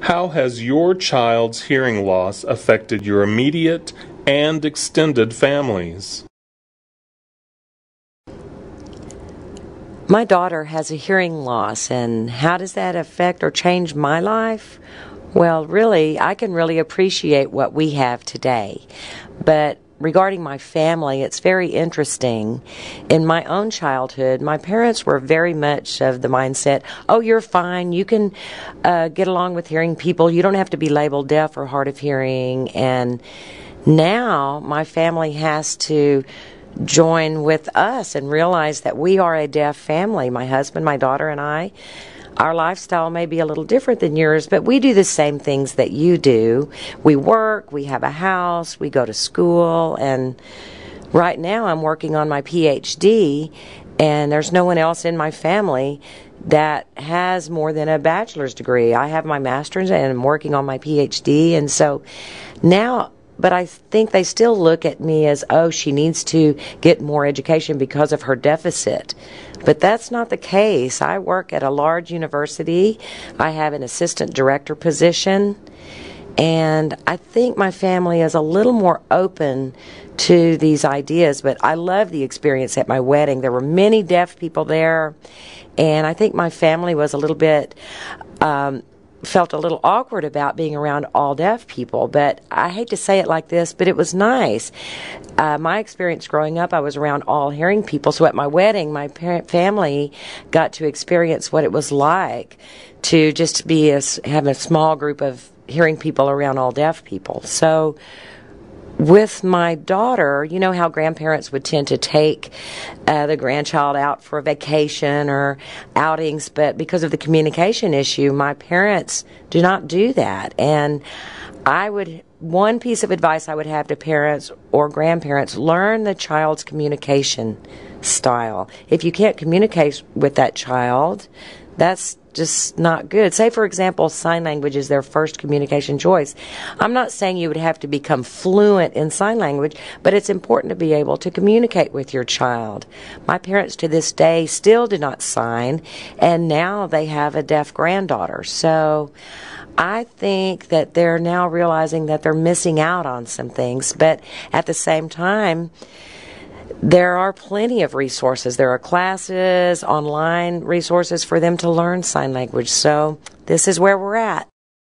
How has your child's hearing loss affected your immediate and extended families? My daughter has a hearing loss, and how does that affect or change my life? Well, really, I can really appreciate what we have today. But regarding my family, it's very interesting. In my own childhood, my parents were very much of the mindset, oh, you're fine, you can get along with hearing people, you don't have to be labeled deaf or hard of hearing. And now my family has to join with us and realize that we are a deaf family. My husband, my daughter, and I. Our lifestyle may be a little different than yours, but we do the same things that you do. We work, we have a house, we go to school, and right now I'm working on my PhD, and there's no one else in my family that has more than a bachelor's degree. I have my master's and I'm working on my PhD, and so now, but I think they still look at me as, oh, she needs to get more education because of her deficit. But that's not the case. I work at a large university. I have an assistant director position. And I think my family is a little more open to these ideas. But I love the experience at my wedding. There were many deaf people there. And I think my family was a little bit felt a little awkward about being around all deaf people, but I hate to say it like this, but it was nice. My experience growing up, I was around all hearing people, so at my wedding, my family got to experience what it was like to just be have a small group of hearing people around all deaf people. So with my daughter, you know how grandparents would tend to take the grandchild out for a vacation or outings, but because of the communication issue, my parents do not do that. And one piece of advice I would have to parents or grandparents, learn the child's communication style. If you can't communicate with that child, that's just not good. Say, for example, sign language is their first communication choice. I'm not saying you would have to become fluent in sign language, but it's important to be able to communicate with your child. My parents to this day still do not sign, and now they have a deaf granddaughter. So I think that they're now realizing that they're missing out on some things, but at the same time, there are plenty of resources. There are classes, online resources for them to learn sign language. So this is where we're at.